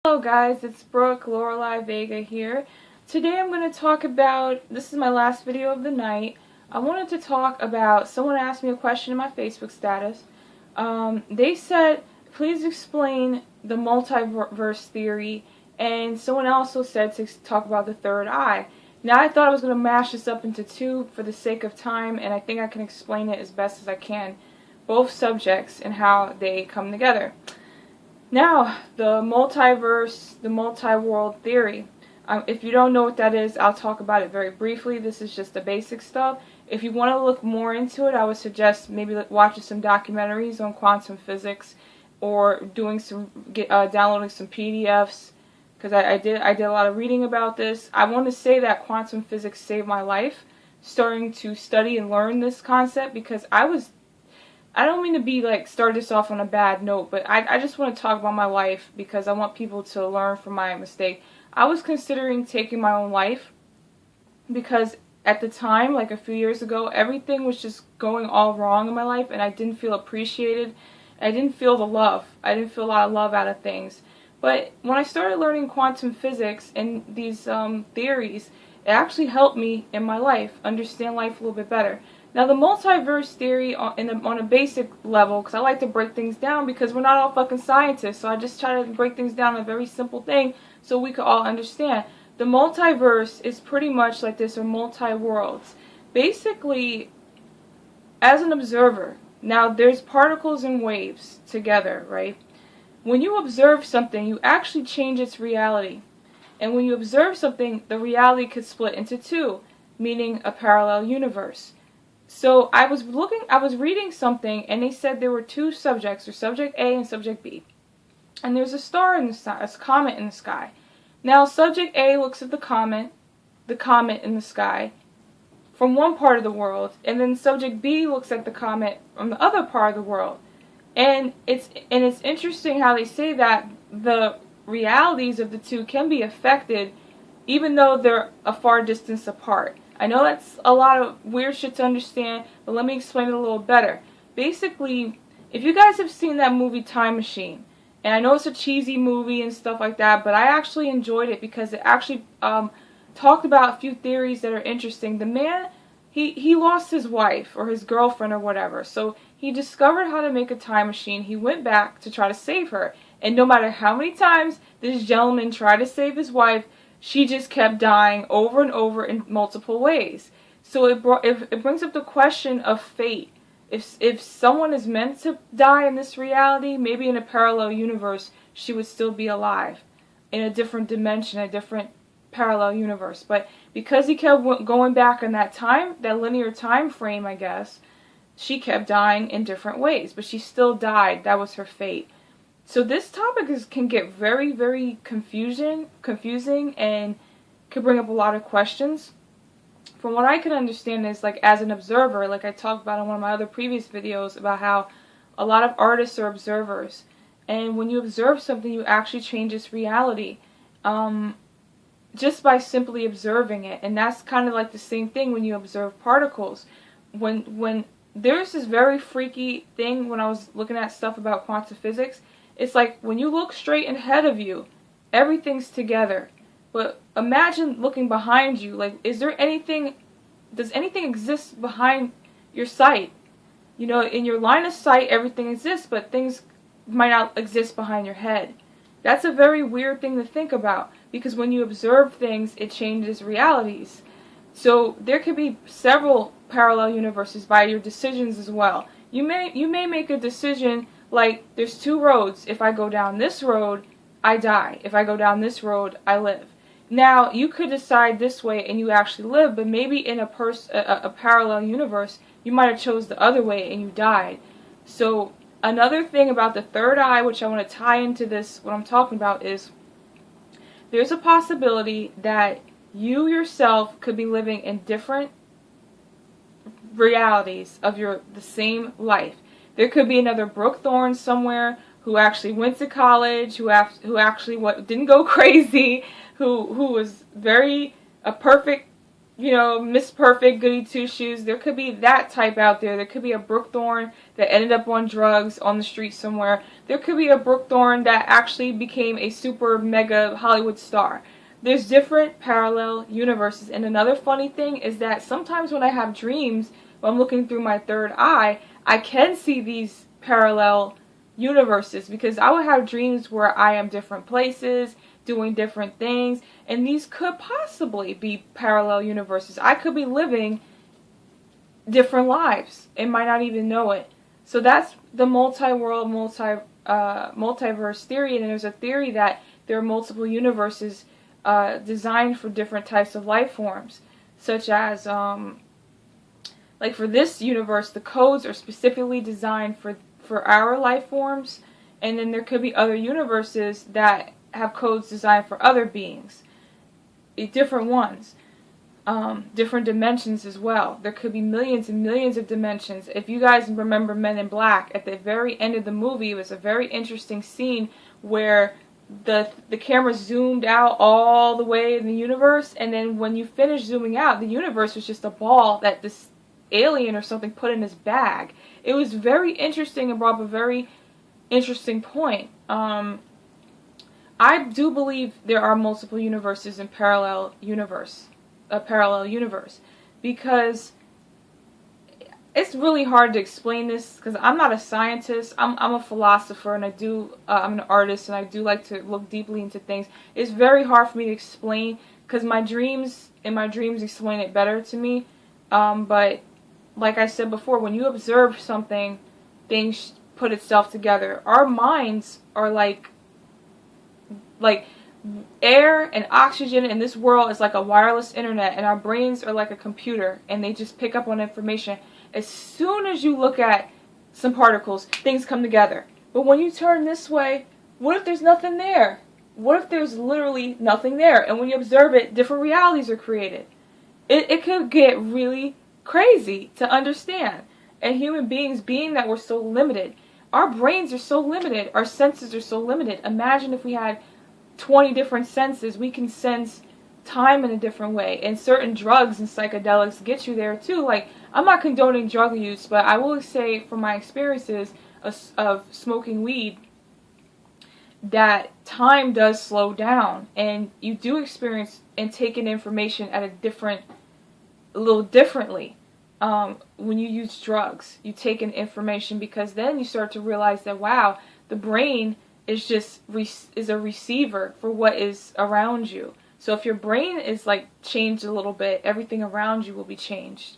Hello guys, it's Brooke Lorelei Vega here. Today I'm going to talk about, this is my last video of the night. I wanted to talk about, someone asked me a question in my Facebook status. They said, please explain the multiverse theory, and someone also said to talk about the third eye. Now I thought I was going to mash this up into two for the sake of time, and I think I can explain it as best as I can, both subjects and how they come together. Now, the multiverse, the multi-world theory. If you don't know what that is, I'll talk about it very briefly. This is just the basic stuff. If you want to look more into it, I would suggest maybe watching some documentaries on quantum physics, or doing some downloading some PDFs, because I did a lot of reading about this. I want to say that quantum physics saved my life, starting to study and learn this concept, because I don't mean to be start this off on a bad note, but I just want to talk about my life because I want people to learn from my mistake. I was considering taking my own life because at the time, like a few years ago, everything was just going all wrong in my life, and I didn't feel appreciated. I didn't feel the love. I didn't feel a lot of love out of things. But when I started learning quantum physics and these theories, it actually helped me in my life understand life a little bit better. Now, the multiverse theory on a basic level, because I like to break things down because we're not all fucking scientists, so I just try to break things down in a very simple thing so we could all understand. The multiverse is pretty much like this, or multi-worlds. Basically, as an observer, now there's particles and waves together, right? When you observe something, you actually change its reality. And when you observe something, the reality could split into two, meaning a parallel universe. So I was reading something, and they said there were two subjects, or subject A and subject B. And there's a star in the sky, a comet in the sky. Now subject A looks at the comet in the sky from one part of the world, and then subject B looks at the comet from the other part of the world. And it's interesting how they say that the realities of the two can be affected even though they're a far distance apart. I know that's a lot of weird shit to understand, but let me explain it a little better. Basically, if you guys have seen that movie Time Machine, and I know it's a cheesy movie and stuff like that, but I actually enjoyed it because it actually talked about a few theories that are interesting. The man, he lost his wife or his girlfriend or whatever, so he discovered how to make a time machine. He went back to try to save her, and no matter how many times this gentleman tried to save his wife, she just kept dying over and over in multiple ways. So it brings up the question of fate. If someone is meant to die in this reality, maybe in a parallel universe, she would still be alive in a different dimension, a different parallel universe. But because he kept going back in that linear time frame, I guess, she kept dying in different ways, but she still died. That was her fate. So this topic can get very, very confusing, and could bring up a lot of questions. From what I can understand is, as an observer, like I talked about in one of my other previous videos about how a lot of artists are observers. And when you observe something, you actually change its reality just by simply observing it. And that's kind of like the same thing when you observe particles. When there's this very freaky thing when I was looking at stuff about quantum physics. It's like when you look straight ahead of you, everything's together. But imagine looking behind you. Does anything exist behind your sight? You know, in your line of sight, everything exists, but things might not exist behind your head. That's a very weird thing to think about, because when you observe things, it changes realities. So there could be several parallel universes by your decisions as well. You may make a decision like, there's two roads. If I go down this road, I die. If I go down this road, I live. Now, you could decide this way and you actually live, but maybe in a parallel universe, you might have chose the other way and you died. So, another thing about the third eye, which I want to tie into this, what I'm talking about, is there's a possibility that you yourself could be living in different realities of the same life. There could be another Brooke Thorne somewhere who actually went to college, who actually didn't go crazy, who was a perfect you know, Miss Perfect, Goody Two-Shoes. There could be that type out there. There could be a Brooke Thorne that ended up on drugs on the street somewhere. There could be a Brooke Thorne that actually became a super mega Hollywood star. There's different parallel universes. And another funny thing is that sometimes when I have dreams, when I'm looking through my third eye, I can see these parallel universes, because I would have dreams where I am different places, doing different things, and these could possibly be parallel universes. I could be living different lives and might not even know it. So that's the multi-world, multiverse theory, and there's a theory that there are multiple universes designed for different types of life forms, such as like for this universe, the codes are specifically designed for our life forms, and then there could be other universes that have codes designed for other beings, different ones, different dimensions as well. There could be millions and millions of dimensions. If you guys remember Men in Black, at the very end of the movie, it was a very interesting scene where the camera zoomed out all the way in the universe, and then when you finished zooming out, the universe was just a ball that this alien or something put in his bag. It was very interesting and brought up a very interesting point. I do believe there are multiple universes in a parallel universe, because it's really hard to explain this, because I'm not a scientist. I'm a philosopher, and I'm an artist, and I do like to look deeply into things. It's very hard for me to explain, because my dreams explain it better to me. But like I said before, when you observe something, things put itself together. Our minds are like air and oxygen in this world is like a wireless internet, and our brains are like a computer, and they just pick up on information. As soon as you look at some particles, things come together. But when you turn this way, what if there's nothing there? What if there's literally nothing there? And when you observe it, different realities are created. It could get really crazy to understand. And human beings, being that we're so limited, our brains are so limited, our senses are so limited. Imagine if we had 20 different senses. We can sense time in a different way, and certain drugs and psychedelics get you there too. Like, I'm not condoning drug use, but I will say from my experiences of smoking weed that time does slow down, and you do experience and take in information at a little differently. When you use drugs, you take in information, because then you start to realize that, wow, the brain is just is a receiver for what is around you. So if your brain is like changed a little bit, everything around you will be changed.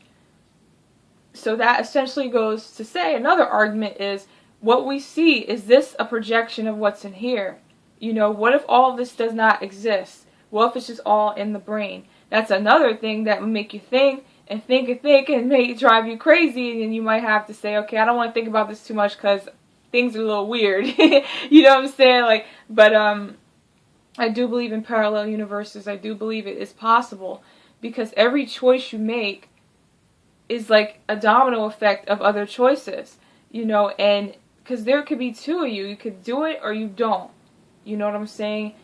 So that essentially goes to say, another argument is, what we see, is this a projection of what's in here? You know, what if all of this does not exist? What if it's just all in the brain? That's another thing that will make you think and think and may drive you crazy, and you might have to say, okay, I don't want to think about this too much because things are a little weird. You know what I'm saying? Like, but I do believe in parallel universes. I do believe it is possible, because every choice you make is like a domino effect of other choices, you know, and because there could be two of you. You could do it or you don't. You know what I'm saying?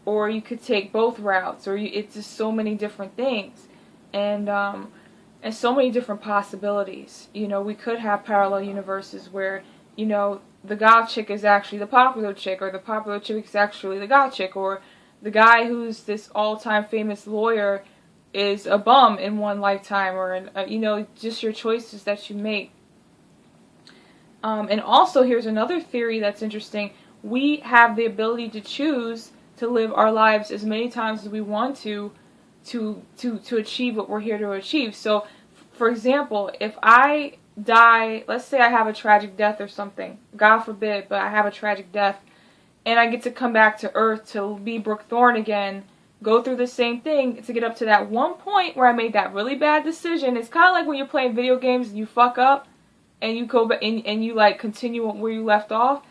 Or you could take both routes, or it's just so many different things, and so many different possibilities. You know, we could have parallel universes where, you know, the goth chick is actually the popular chick, or the popular chick is actually the goth chick, or the guy who's this all-time famous lawyer is a bum in one lifetime, or you know, just your choices that you make. And also, here's another theory that's interesting. We have the ability to choose to live our lives as many times as we want to achieve what we're here to achieve. So, for example, if I die, let's say I have a tragic death or something, God forbid, but I have a tragic death, and I get to come back to Earth to be Brooke Thorne again, go through the same thing to get up to that one point where I made that really bad decision. It's kind of like when you're playing video games and you fuck up, and you go back and you like continue where you left off.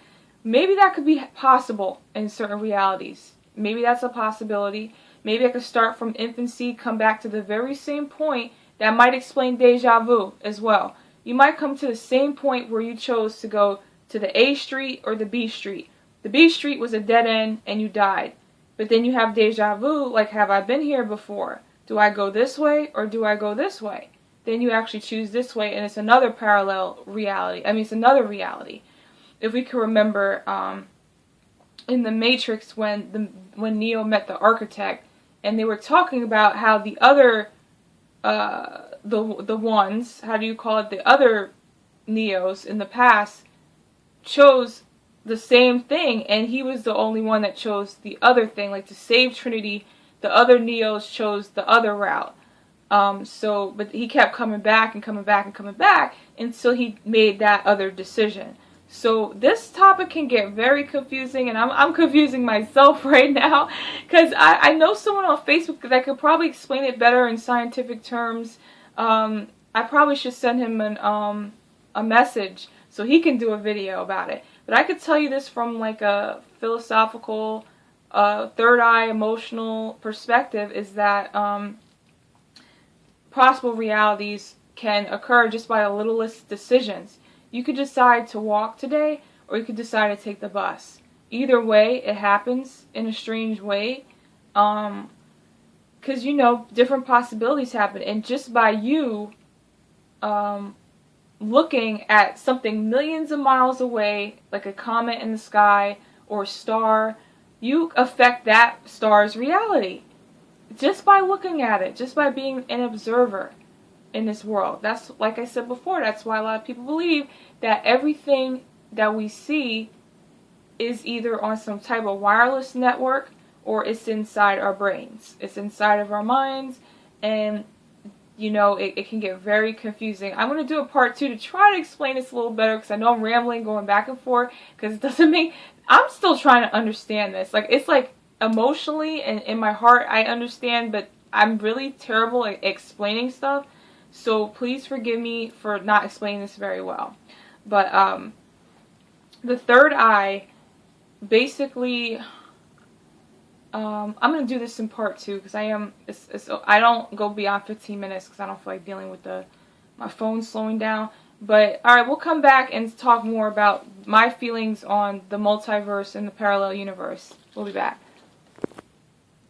Maybe that could be possible in certain realities. Maybe that's a possibility. Maybe I could start from infancy, come back to the very same point. That might explain deja vu as well. You might come to the same point where you chose to go to the A street or the B street. The B street was a dead end and you died. But then you have deja vu, like, have I been here before? Do I go this way or do I go this way? Then you actually choose this way, and it's another parallel reality. I mean, it's another reality. If we can remember, in the Matrix, when Neo met the architect, and they were talking about how the other, the ones, how do you call it, the other Neos in the past chose the same thing, and he was the only one that chose the other thing. Like, to save Trinity, the other Neos chose the other route. But he kept coming back and coming back and coming back until he made that other decision. So this topic can get very confusing, and I'm confusing myself right now, because I know someone on Facebook that could probably explain it better in scientific terms. I probably should send him a message so he can do a video about it. But I could tell you this from like a philosophical, third eye, emotional perspective, is that possible realities can occur just by the littlest decisions. You could decide to walk today, or you could decide to take the bus. Either way, it happens in a strange way. Because, you know, different possibilities happen. And just by you looking at something millions of miles away, like a comet in the sky or a star, you affect that star's reality. Just by looking at it, just by being an observer in this world. That's, like I said before, that's why a lot of people believe that everything that we see is either on some type of wireless network or it's inside our brains. It's inside of our minds, and you know, it can get very confusing. I'm going to do a part 2 to try to explain this a little better, because I know I'm rambling, going back and forth, because it doesn't make... I'm still trying to understand this. Like, it's like emotionally and in my heart I understand, but I'm really terrible at explaining stuff. So please forgive me for not explaining this very well. But the third eye, basically, I'm going to do this in part 2, because I don't go beyond 15 minutes because I don't feel like dealing with my phone slowing down. But alright, we'll come back and talk more about my feelings on the multiverse and the parallel universe. We'll be back.